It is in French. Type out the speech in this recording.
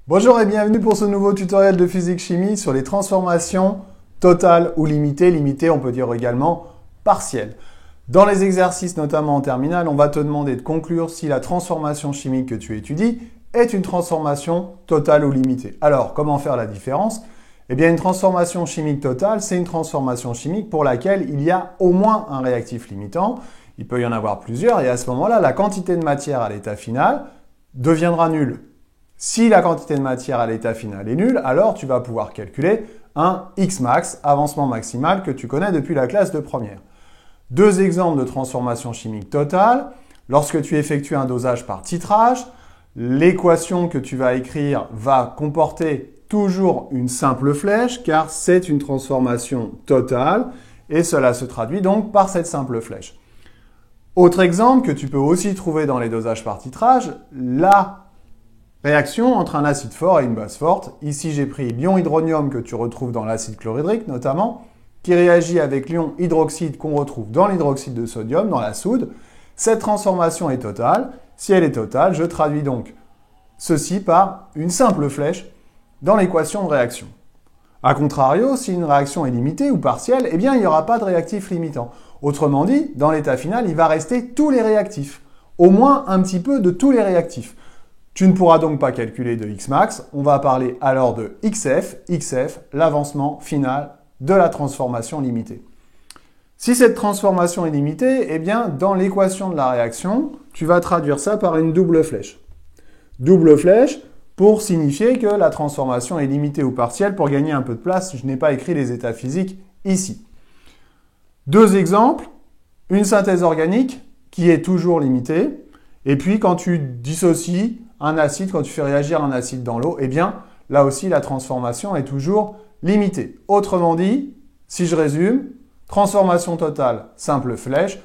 Bonjour et bienvenue pour ce nouveau tutoriel de physique-chimie sur les transformations totales ou limitées. Limitées, on peut dire également partielles. Dans les exercices, notamment en terminale, on va te demander de conclure si la transformation chimique que tu étudies est une transformation totale ou limitée. Alors, comment faire la différence? Eh bien, une transformation chimique totale, c'est une transformation chimique pour laquelle il y a au moins un réactif limitant. Il peut y en avoir plusieurs et à ce moment-là, la quantité de matière à l'état final deviendra nulle. Si la quantité de matière à l'état final est nulle, alors tu vas pouvoir calculer un Xmax, avancement maximal, que tu connais depuis la classe de première. Deux exemples de transformation chimique totale. Lorsque tu effectues un dosage par titrage, l'équation que tu vas écrire va comporter toujours une simple flèche, car c'est une transformation totale, et cela se traduit donc par cette simple flèche. Autre exemple que tu peux aussi trouver dans les dosages par titrage, la réaction entre un acide fort et une base forte. Ici, j'ai pris l'ion hydronium que tu retrouves dans l'acide chlorhydrique notamment, qui réagit avec l'ion hydroxyde qu'on retrouve dans l'hydroxyde de sodium, dans la soude. Cette transformation est totale. Si elle est totale, je traduis donc ceci par une simple flèche dans l'équation de réaction. A contrario, si une réaction est limitée ou partielle, eh bien, il n'y aura pas de réactif limitant. Autrement dit, dans l'état final, il va rester tous les réactifs. Au moins un petit peu de tous les réactifs. Tu ne pourras donc pas calculer de Xmax, on va parler alors de XF, l'avancement final de la transformation limitée. Si cette transformation est limitée, eh bien dans l'équation de la réaction, tu vas traduire ça par une double flèche. Double flèche pour signifier que la transformation est limitée ou partielle. Pour gagner un peu de place, je n'ai pas écrit les états physiques ici. Deux exemples, une synthèse organique qui est toujours limitée, et puis quand tu dissocies un acide, quand tu fais réagir un acide dans l'eau, eh bien, là aussi, la transformation est toujours limitée. Autrement dit, si je résume, transformation totale, simple flèche,